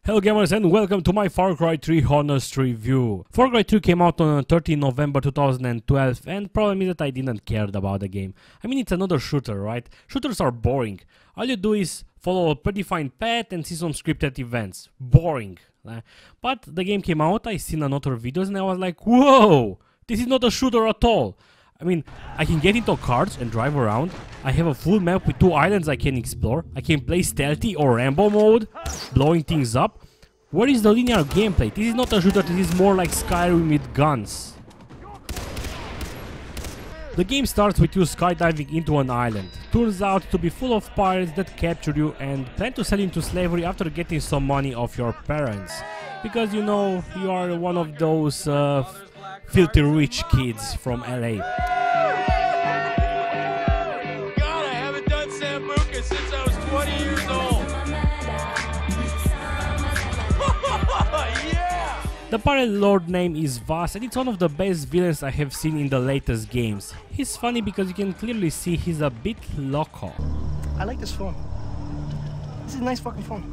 Hello gamers and welcome to my Far Cry 3 honest review. Far Cry 3 came out on 13 November 2012 and problem is that I didn't care about the game. I mean, it's another shooter, right? Shooters are boring. All you do is follow a predefined path and see some scripted events. Boring. But the game came out, I seen another videos and I was like, whoa! This is not a shooter at all. I mean, I can get into cars and drive around. I have a full map with 2 islands I can explore. I can play stealthy or Rambo mode, blowing things up. Where is the linear gameplay? This is not a shooter, this is more like Skyrim with guns. The game starts with you skydiving into an island. Turns out to be full of pirates that capture you and plan to sell you into slavery after getting some money off your parents. Because you know, you are one of those filthy rich kids from LA. God, I haven't done Sambuca since I was 20 years old. Yeah! The pirate lord name is Vass and it's one of the best villains I have seen in the latest games. He's funny because you can clearly see he's a bit loco. I like this phone. This is a nice fucking phone.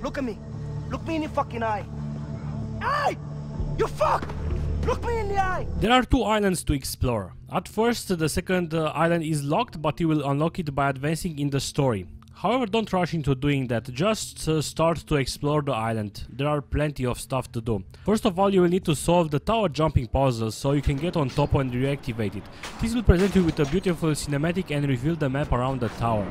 Look at me. Look me in the fucking eye. Eye! You fuck! Look me in the eye! There are 2 islands to explore. At first, the second island is locked, but you will unlock it by advancing in the story. However, don't rush into doing that, just start to explore the island. There are plenty of stuff to do. First of all, you will need to solve the tower jumping puzzle so you can get on top and reactivate it. This will present you with a beautiful cinematic and reveal the map around the tower.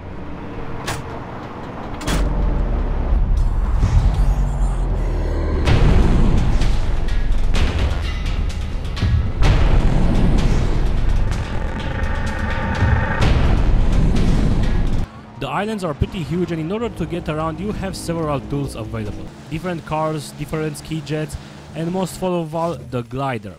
The islands are pretty huge and in order to get around you have several tools available. Different cars, different ski jets and most of all the glider.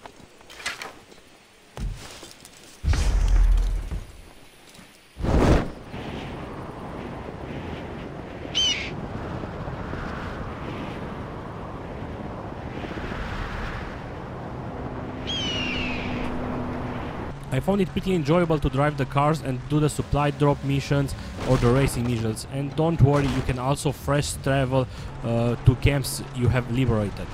I found it pretty enjoyable to drive the cars and do the supply drop missions or the racing missions, and don't worry, you can also fresh travel to camps you have liberated.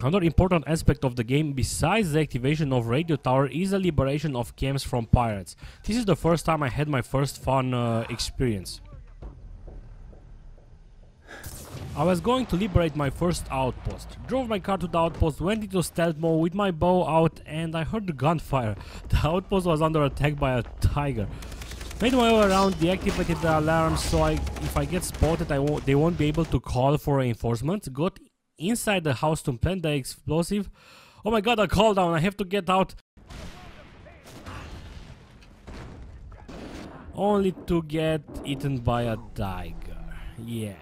Another important aspect of the game besides the activation of radio tower is the liberation of camps from pirates. This is the first time I had my first fun experience. I was going to liberate my first outpost. Drove my car to the outpost, went into stealth mode with my bow out and I heard the gunfire. The outpost was under attack by a tiger. Made my way around, deactivated the alarm so if I get spotted they won't be able to call for reinforcements. Got inside the house to plant the explosive. Oh my god, a call down, I have to get out. Only to get eaten by a tiger. Yeah.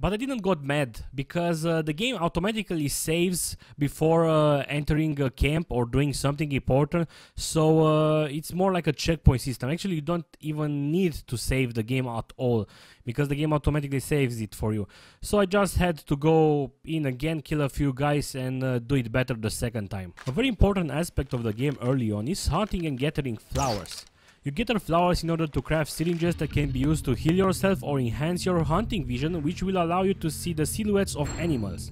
But I didn't got mad, because the game automatically saves before entering a camp or doing something important, so it's more like a checkpoint system. Actually, you don't even need to save the game at all, because the game automatically saves it for you. So I just had to go in again, kill a few guys and do it better the second time. A very important aspect of the game early on is hunting and gathering flowers. You gather flowers in order to craft syringes that can be used to heal yourself or enhance your hunting vision, which will allow you to see the silhouettes of animals.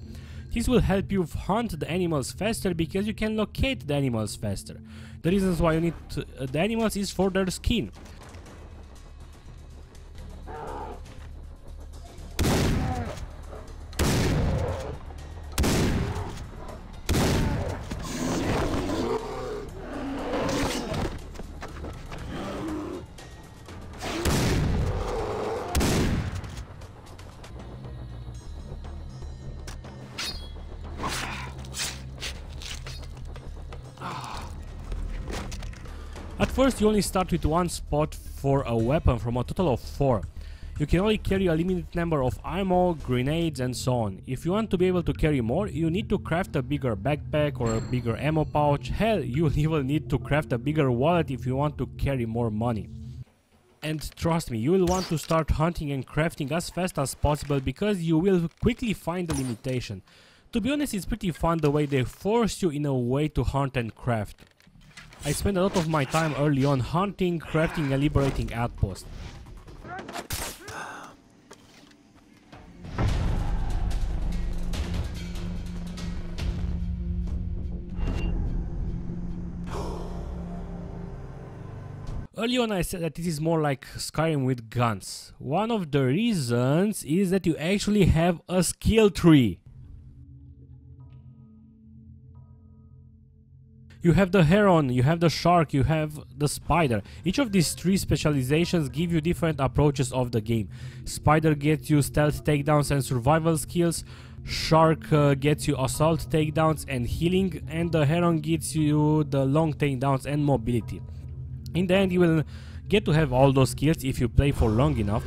This will help you hunt the animals faster because you can locate the animals faster. The reasons why you need the animals is for their skin. At first you only start with 1 spot for a weapon from a total of 4. You can only carry a limited number of ammo, grenades and so on. If you want to be able to carry more, you need to craft a bigger backpack or a bigger ammo pouch. Hell, you even need to craft a bigger wallet if you want to carry more money. And trust me, you will want to start hunting and crafting as fast as possible because you will quickly find the limitation. To be honest, it's pretty fun the way they force you in a way to hunt and craft. I spent a lot of my time early on hunting, crafting and liberating outposts. Early on I said that this is more like Skyrim with guns. One of the reasons is that you actually have a skill tree. You have the heron, you have the shark, you have the spider. Each of these three specializations give you different approaches of the game. Spider gets you stealth takedowns and survival skills. Shark gets you assault takedowns and healing. And the heron gets you the long takedowns and mobility. In the end you will get to have all those skills if you play for long enough.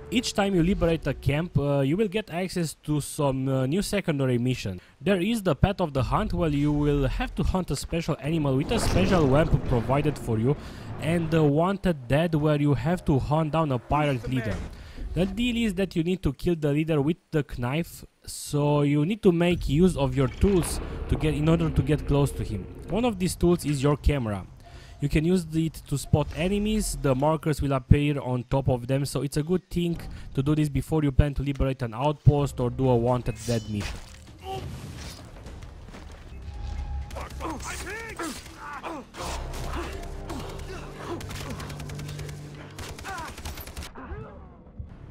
Each time you liberate a camp, you will get access to some new secondary mission. There is the Pet of the Hunt, where you will have to hunt a special animal with a special weapon provided for you, and the Wanted Dead, where you have to hunt down a pirate leader. The deal is that you need to kill the leader with the knife, so you need to make use of your tools in order to get close to him. One of these tools is your camera. You can use it to spot enemies, the markers will appear on top of them, so it's a good thing to do this before you plan to liberate an outpost or do a Wanted Dead mission.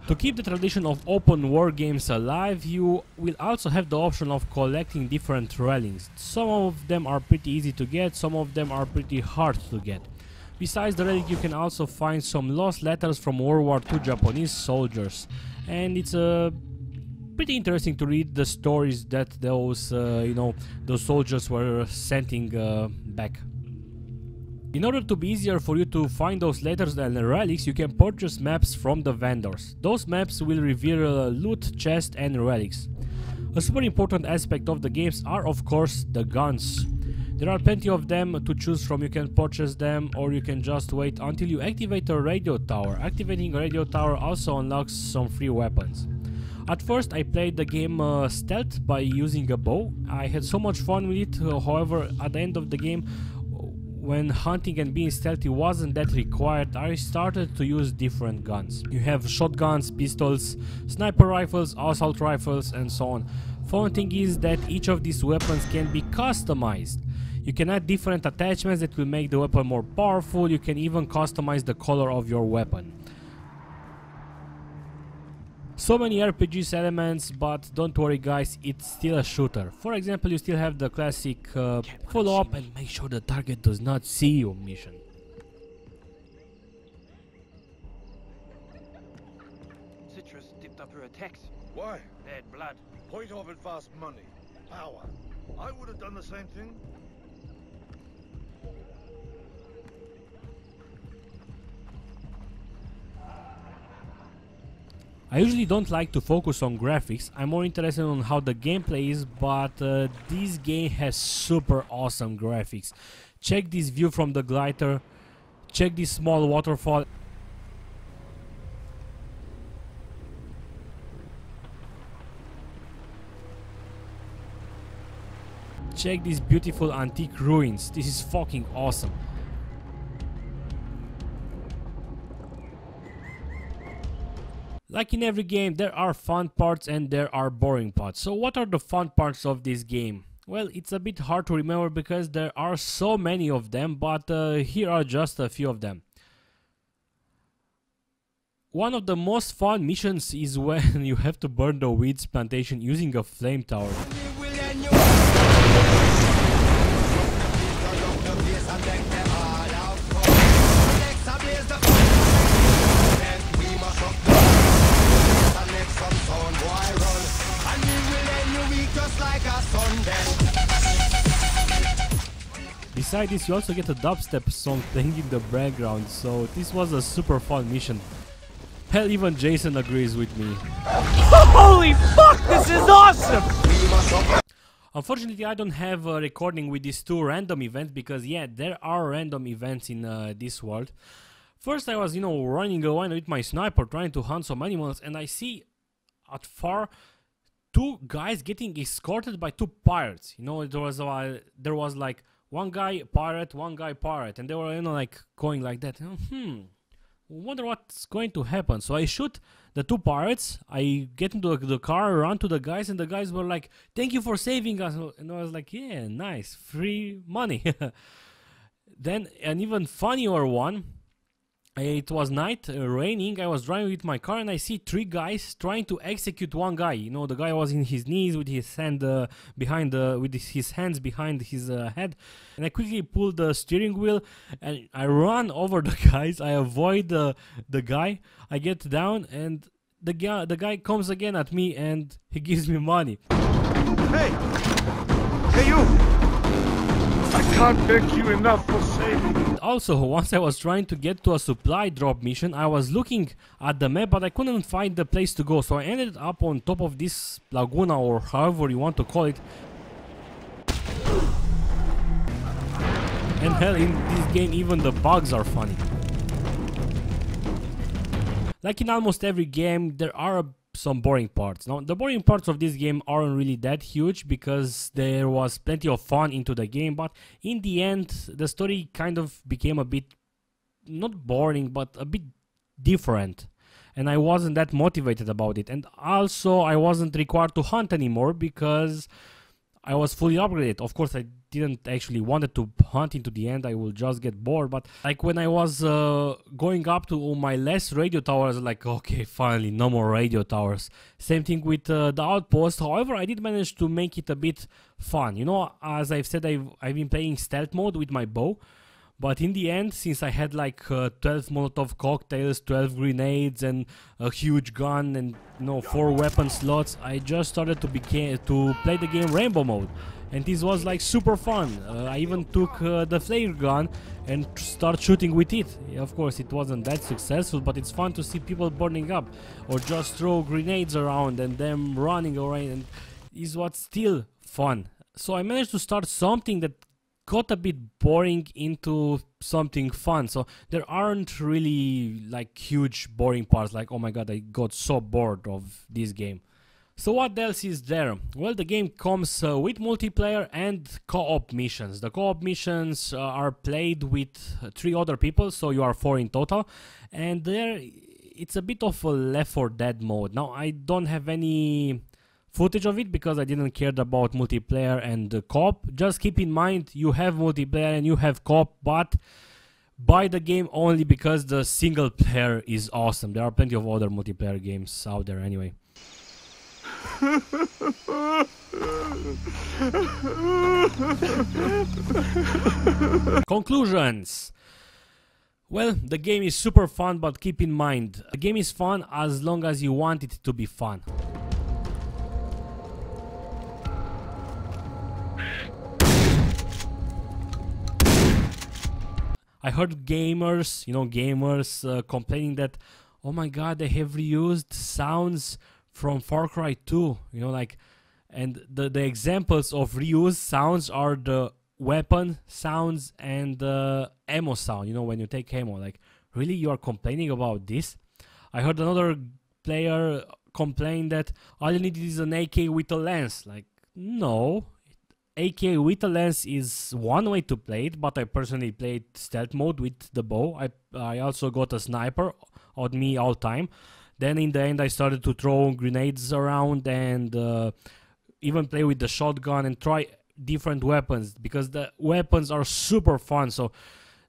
To keep the tradition of open war games alive, you will also have the option of collecting different relics. Some of them are pretty easy to get, some of them are pretty hard to get. Besides the relic, you can also find some lost letters from World War II Japanese soldiers, and it's pretty interesting to read the stories that those soldiers were sending back. In order to be easier for you to find those letters and relics, you can purchase maps from the vendors. Those maps will reveal loot, chests and relics. A super important aspect of the games are of course the guns. There are plenty of them to choose from. You can purchase them or you can just wait until you activate a radio tower. Activating a radio tower also unlocks some free weapons. At first I played the game stealth by using a bow. I had so much fun with it, however at the end of the game, when hunting and being stealthy wasn't that required, I started to use different guns. You have shotguns, pistols, sniper rifles, assault rifles and so on. Fun thing is that each of these weapons can be customized. You can add different attachments that will make the weapon more powerful. You can even customize the color of your weapon. So many RPGs elements, but don't worry guys, it's still a shooter. For example, you still have the classic follow up and make sure the target does not see you mission. Citrus dipped up her attacks. Why? Bad blood. Point of it fast money. Power. I would have done the same thing. I usually don't like to focus on graphics, I'm more interested on how the gameplay is, but this game has super awesome graphics. Check this view from the glider, check this small waterfall. Check these beautiful antique ruins, this is fucking awesome. Like in every game, there are fun parts and there are boring parts. So what are the fun parts of this game? Well, it's a bit hard to remember because there are so many of them, but here are just a few of them. One of the most fun missions is when you have to burn the weeds plantation using a flame tower. Besides this, you also get a dubstep song playing in the background, so this was a super fun mission. Hell, even Jason agrees with me. Holy fuck, this is awesome! Unfortunately, I don't have a recording with these two random events because, yeah, there are random events in this world. First I was, running around with my sniper trying to hunt some animals, and I see at far two guys getting escorted by two pirates. There was like one guy pirate, and they were, like going like that. Wonder what's going to happen. So I shoot the two pirates. I get into the car, run to the guys, and the guys were like, "Thank you for saving us." And I was like, "Yeah, nice, free money." Then an even funnier one. It was night, raining. I was driving with my car, and I see three guys trying to execute one guy. The guy was in his knees with his hand with his hands behind his head. And I quickly pull the steering wheel, and I run over the guys. I avoid the guy. I get down, and the guy comes again at me, and he gives me money. Hey, you! I can't thank you enough for saving me. Also, once I was trying to get to a supply drop mission, I was looking at the map, but I couldn't find the place to go, so I ended up on top of this laguna, or however you want to call it. And hell, in this game even the bugs are funny. Like in almost every game, there are some boring parts. Now, the boring parts of this game aren't really that huge because there was plenty of fun into the game, but in the end, the story kind of became a bit, not boring, but a bit different. And I wasn't that motivated about it. And also, I wasn't required to hunt anymore because I was fully upgraded. Of course, I didn't actually wanted to hunt into the end. I will just get bored. But like when I was going up to my last radio tower, I was like, okay, finally, no more radio towers. Same thing with the Outpost. However, I did manage to make it a bit fun. As I've said, I've been playing stealth mode with my bow. But in the end, since I had like 12 Molotov cocktails, 12 grenades, and a huge gun, and 4 weapon slots, I just started to play the game rainbow mode, and this was like super fun. I even took the flare gun and start shooting with it. Of course, it wasn't that successful, but it's fun to see people burning up, or just throw grenades around and them running around, and is what's still fun. So I managed to start something that got a bit boring into something fun. So there aren't really like huge boring parts like, oh my god, I got so bored of this game. So what else is there? Well, the game comes with multiplayer and co-op missions. The co-op missions are played with 3 other people, so you are 4 in total, and there it's a bit of a Left 4 Dead mode. Now, I don't have any footage of it because I didn't care about multiplayer and the co-op. Just keep in mind, you have multiplayer and you have co-op, but buy the game only because the single player is awesome. There are plenty of other multiplayer games out there anyway. Conclusions. Well, the game is super fun, but keep in mind, the game is fun as long as you want it to be fun. I heard gamers, complaining that, oh my god, they have reused sounds from FarCry 2, and the examples of reused sounds are the weapon sounds and the ammo sound, when you take ammo. Like, really, you are complaining about this? I heard another player complain that all you need is an AK with a lens. Like, no. AK with a lens is one way to play it, but I personally played stealth mode with the bow. I also got a sniper on me all time. Then in the end I started to throw grenades around and even play with the shotgun and try different weapons, because the weapons are super fun. So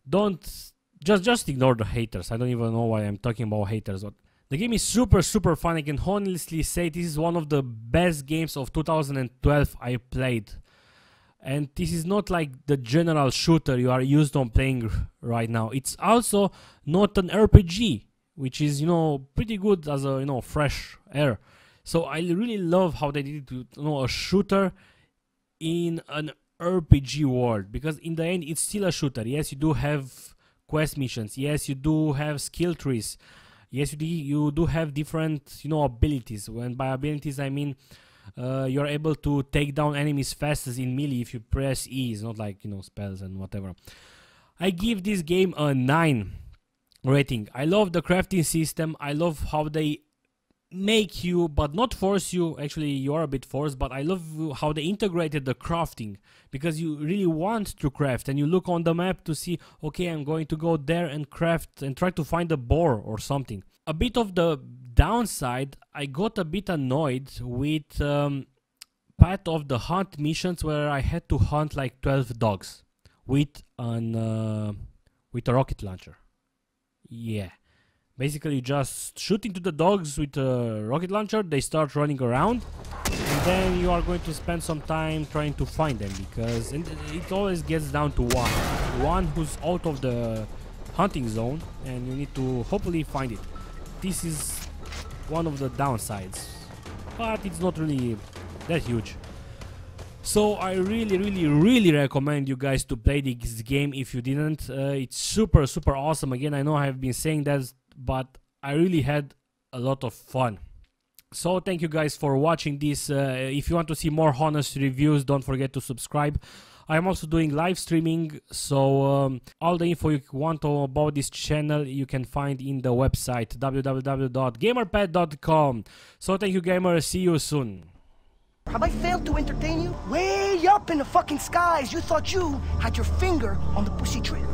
don't just ignore the haters. I don't even know why I'm talking about haters, but the game is super fun. I can honestly say this is one of the best games of 2012 I played. And this is not like the general shooter you are used on playing right now. It's also not an RPG, which is, pretty good as a, fresh air. So I really love how they did it, a shooter in an RPG world, because in the end it's still a shooter. Yes, you do have quest missions. Yes, you do have skill trees. Yes, you do have different, abilities. When by abilities I mean you're able to take down enemies fastest in melee if you press E. It's not like, spells and whatever. I give this game a 9 rating. I love the crafting system. I love how they make you but not force you. Actually, you are a bit forced, but I love how they integrated the crafting, because you really want to craft and you look on the map to see, okay, I'm going to go there and craft and try to find a boar or something. A bit of the downside, I got a bit annoyed with part of the hunt missions where I had to hunt like 12 dogs with a rocket launcher. Yeah, basically just shoot into the dogs with a rocket launcher, they start running around, and then you are going to spend some time trying to find them, because it always gets down to one who's out of the hunting zone, and you need to hopefully find it. This is one of the downsides, but it's not really that huge. So I really recommend you guys to play this game if you didn't. It's super awesome. Again, I know I have been saying that, but I really had a lot of fun. So thank you guys for watching this. If you want to see more honest reviews, don't forget to subscribe. I am also doing live streaming, so all the info you want to know about this channel you can find in the website www.gamerpet.com. So thank you, gamers. See you soon. Have I failed to entertain you? Way up in the fucking skies, you thought you had your finger on the pussy trigger.